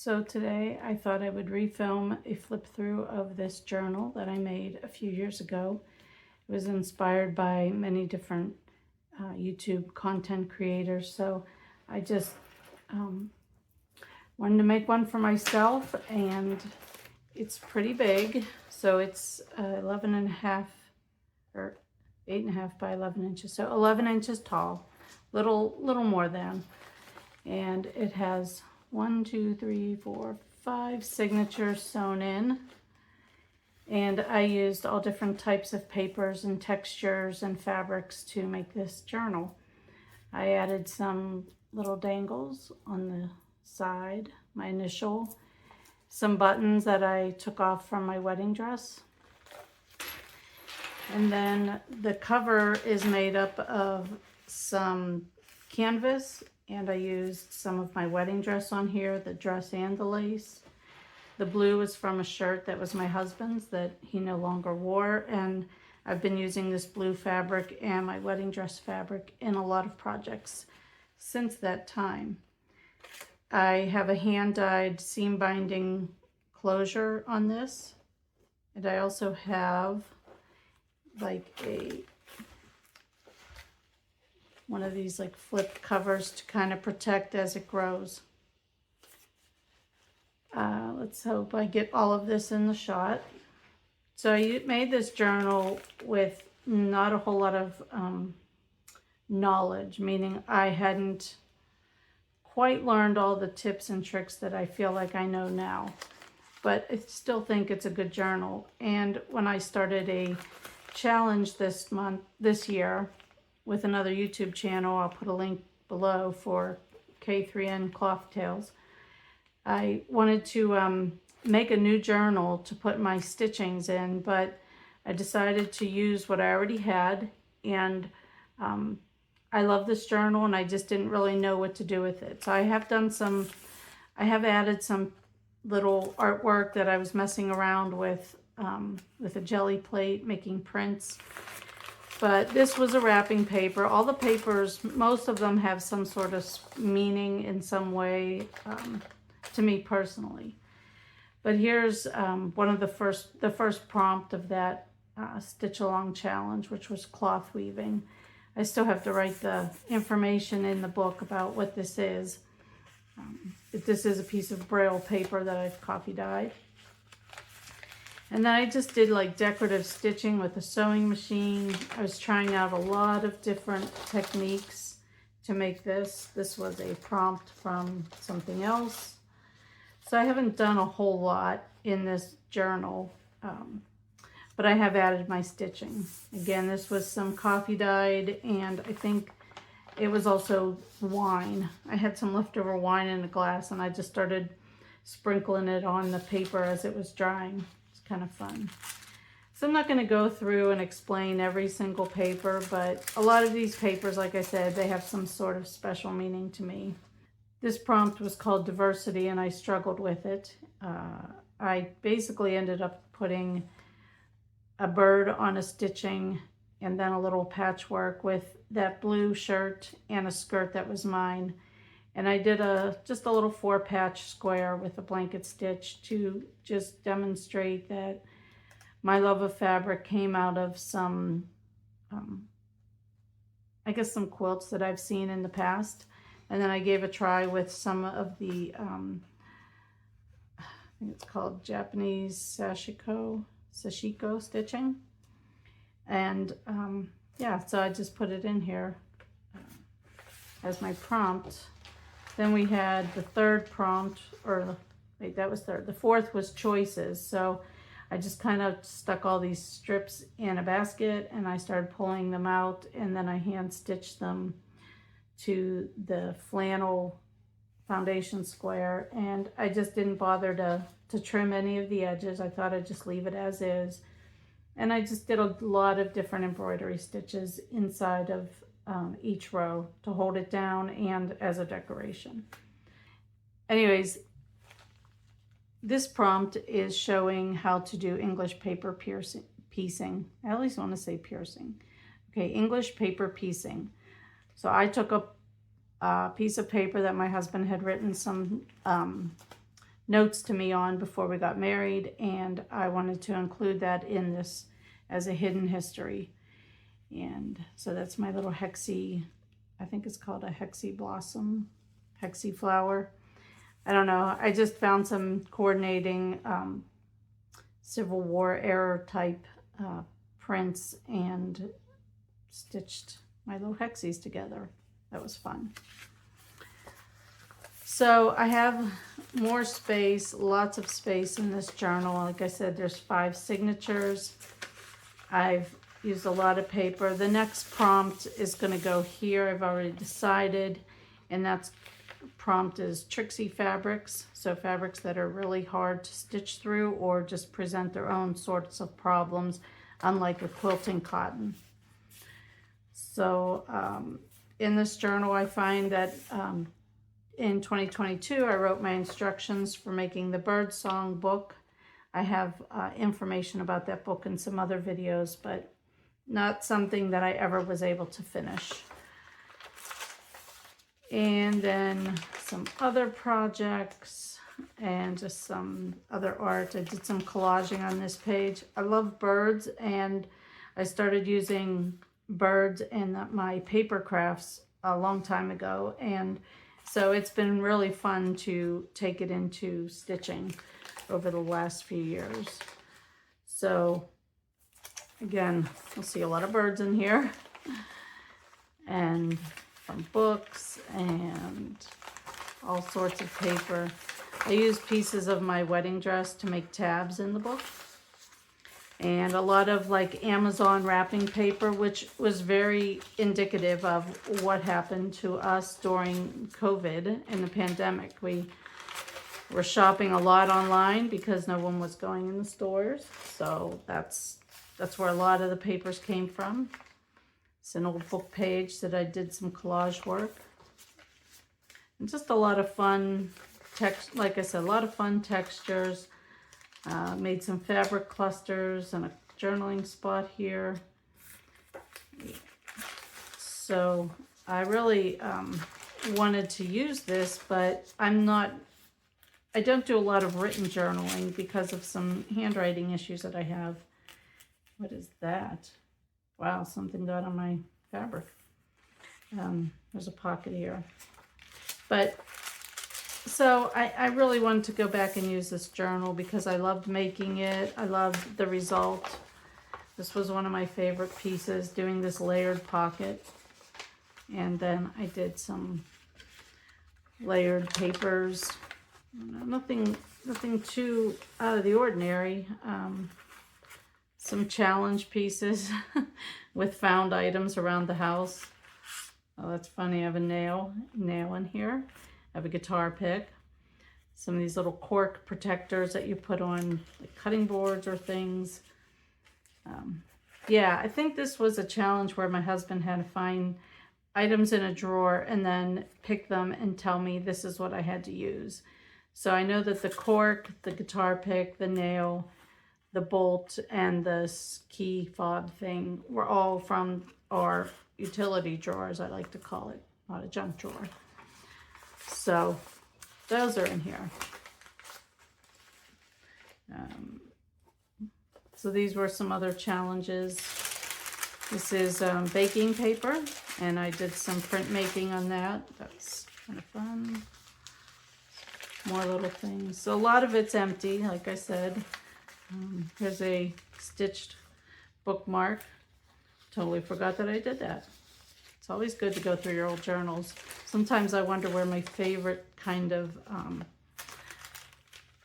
So today I thought I would refilm a flip through of this journal that I made a few years ago. It was inspired by many different YouTube content creators, so I just wanted to make one for myself, and it's pretty big. So it's 11 and a half or 8.5 by 11 inches, so 11 inches tall, little more than, and it has 1, 2, 3, 4, 5 signatures sewn in. And I used all different types of papers and textures and fabrics to make this journal. I added some little dangles on the side, my initial, some buttons that I took off from my wedding dress. And then the cover is made up of some canvas, and I used some of my wedding dress on here, the dress and the lace. The blue is from a shirt that was my husband's that he no longer wore, and I've been using this blue fabric and my wedding dress fabric in a lot of projects since that time. I have a hand-dyed seam binding closure on this, and I also have like one of these like flip covers to kind of protect as it grows. Let's hope I get all of this in the shot. So I made this journal with not a whole lot of knowledge, meaning I hadn't quite learned all the tips and tricks that I feel like I know now, but I still think it's a good journal. And when I started a challenge this year with another YouTube channel, I'll put a link below, for K3N Cloth Tales, I wanted to make a new journal to put my stitchings in, but I decided to use what I already had, and I love this journal and I just didn't really know what to do with it. So I have added some little artwork that I was messing around with a jelly plate, making prints. But this was a wrapping paper. All the papers, most of them have some sort of meaning in some way, to me personally. But here's one of the first prompt of that stitch along challenge, which was cloth weaving. I still have to write the information in the book about what this is. But this is a piece of Braille paper that I've coffee dyed. And then I just did like decorative stitching with a sewing machine. I was trying out a lot of different techniques to make this. This was a prompt from something else. So I haven't done a whole lot in this journal, but I have added my stitching. Again, this was some coffee dyed, and I think it was also wine. I had some leftover wine in a glass, and I just started sprinkling it on the paper as it was drying. It's kind of fun. So I'm not going to go through and explain every single paper, but a lot of these papers, like I said, they have some sort of special meaning to me. This prompt was called diversity, and I struggled with it. I basically ended up putting a bird on a stitching and then a little patchwork with that blue shirt and a skirt that was mine. And I did just a little 4-patch square with a blanket stitch to just demonstrate that my love of fabric came out of some, I guess some quilts that I've seen in the past. And then I gave a try with some of the, I think it's called Japanese sashiko stitching. And yeah, so I just put it in here as my prompt. Then we had the third prompt, or wait, that was third. The fourth was choices. So I just kind of stuck all these strips in a basket, and I started pulling them out, and then I hand stitched them to the flannel foundation square, and I just didn't bother to trim any of the edges. I thought I'd just leave it as is, and I just did a lot of different embroidery stitches inside of each row to hold it down and as a decoration. Anyways, this prompt is showing how to do English paper piecing. I at least want to say piercing. Okay, English paper piecing. So I took a piece of paper that my husband had written some notes to me on before we got married, and I wanted to include that in this as a hidden history. And so that's my little hexie, I think it's called a hexie blossom, hexie flower. I don't know, I just found some coordinating Civil War era type prints and stitched my little hexies together. That was fun. So I have more space, lots of space in this journal. Like I said, there's 5 signatures. I've used a lot of paper. The next prompt is going to go here. I've already decided, and that's prompt is tricksy fabrics. So fabrics that are really hard to stitch through or just present their own sorts of problems, unlike a quilting cotton. So in this journal, I find that in 2022, I wrote my instructions for making the birdsong book. I have information about that book in some other videos, but not something that I ever was able to finish. And then some other projects and just some other art. I did some collaging on this page. I love birds, and I started using birds in my paper crafts a long time ago, and so it's been really fun to take it into stitching over the last few years. So again, you'll see a lot of birds in here, and some books and all sorts of paper. I used pieces of my wedding dress to make tabs in the book, and a lot of like Amazon wrapping paper, which was very indicative of what happened to us during COVID and the pandemic. We were shopping a lot online because no one was going in the stores. So that's where a lot of the papers came from. It's an old book page that I did some collage work. And just a lot of fun text, like I said, a lot of fun textures. Made some fabric clusters and a journaling spot here. So I really wanted to use this, but I don't do a lot of written journaling because of some handwriting issues that I have. What is that? Wow, something got on my fabric. There's a pocket here. But so I really wanted to go back and use this journal because I loved making it. I loved the result. This was one of my favorite pieces, doing this layered pocket. And then I did some layered papers. Nothing too out of the ordinary. Some challenge pieces with found items around the house. Oh, that's funny. I have a nail in here. I have a guitar pick. Some of these little cork protectors that you put on like cutting boards or things. Yeah, I think this was a challenge where my husband had to find items in a drawer and then pick them and tell me this is what I had to use. So I know that the cork, the guitar pick, the nail, the bolt, and the key fob thing were all from our utility drawers, I like to call it, not a junk drawer. So those are in here. So these were some other challenges. This is baking paper, and I did some printmaking on that. That's kind of fun. More little things. So a lot of it's empty, like I said. Here's a stitched bookmark. Totally forgot that I did that. It's always good to go through your old journals. Sometimes I wonder where my favorite kind of,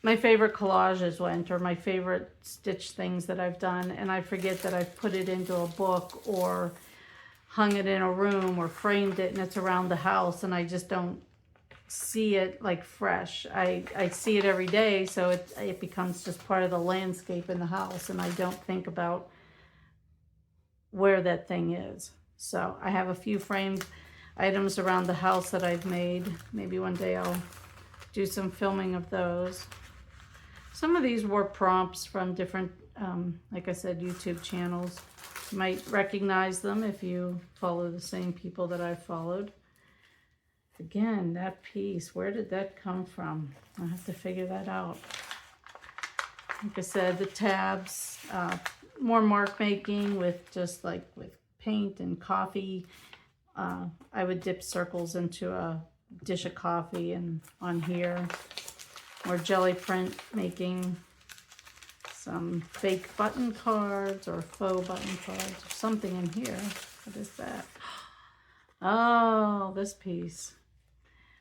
my favorite collages went, or my favorite stitch things that I've done, and I forget that I've put it into a book or hung it in a room or framed it and it's around the house, and I just don't see it like fresh. I see it every day, so it becomes just part of the landscape in the house, and I don't think about where that thing is. So I have a few framed items around the house that I've made. Maybe one day I'll do some filming of those. Some of these were prompts from different, like I said, YouTube channels. You might recognize them if you follow the same people that I've followed. Again, that piece, where did that come from? I'll have to figure that out. Like I said, the tabs, more mark making with just like with paint and coffee. I would dip circles into a dish of coffee, and on here, more jelly print making. Some fake button cards or faux button cards or something in here. What is that? Oh, this piece.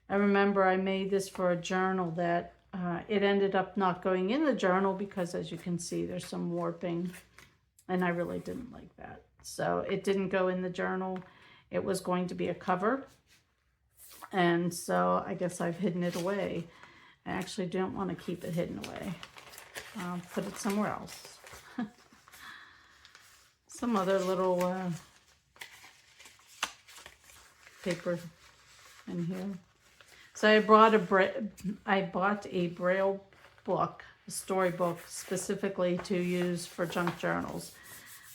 I remember I made this for a journal that it ended up not going in the journal because, as you can see, there's some warping, and I really didn't like that. So it didn't go in the journal. It was going to be a cover, and so I guess I've hidden it away. I actually don't want to keep it hidden away. I'll put it somewhere else. Some other little paper in here. So I bought a Braille book, a storybook, specifically to use for junk journals.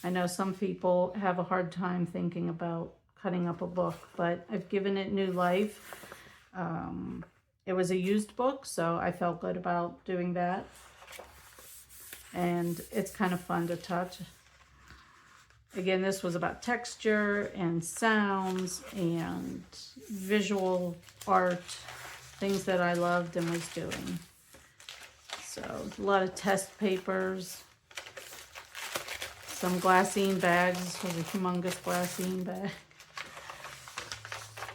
I know some people have a hard time thinking about cutting up a book, but I've given it new life. It was a used book, so I felt good about doing that. And it's kind of fun to touch. Again, this was about texture and sounds and visual art, things that I loved and was doing. So a lot of test papers, some glassine bags. This was a humongous glassine bag.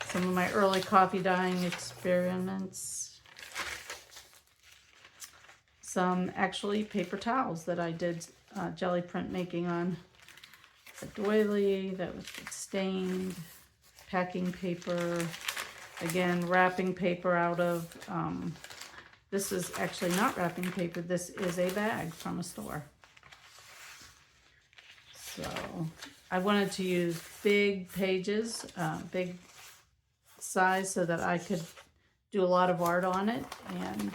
Some of my early coffee dyeing experiments. Some actually paper towels that I did jelly print making on. A doily that was stained, packing paper, again wrapping paper out of, this is actually not wrapping paper, this is a bag from a store. So I wanted to use big pages, big size, so that I could do a lot of art on it. And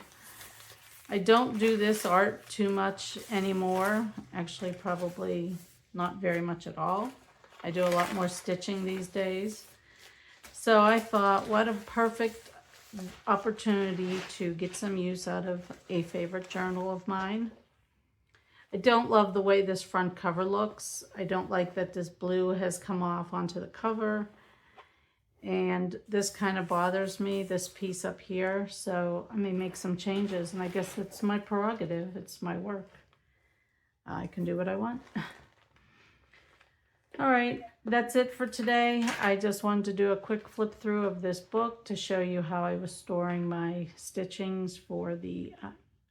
I don't do this art too much anymore. Actually, probably not very much at all. I do a lot more stitching these days. So I thought, what a perfect opportunity to get some use out of a favorite journal of mine. I don't love the way this front cover looks. I don't like that this blue has come off onto the cover. And this kind of bothers me, this piece up here. So I may make some changes, and I guess it's my prerogative. It's my work. I can do what I want. All right, that's it for today. I just wanted to do a quick flip through of this book to show you how I was storing my stitchings for the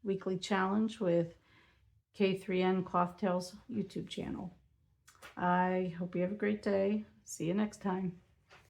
weekly challenge with K3N Cloth Tales YouTube channel. I hope you have a great day. See you next time.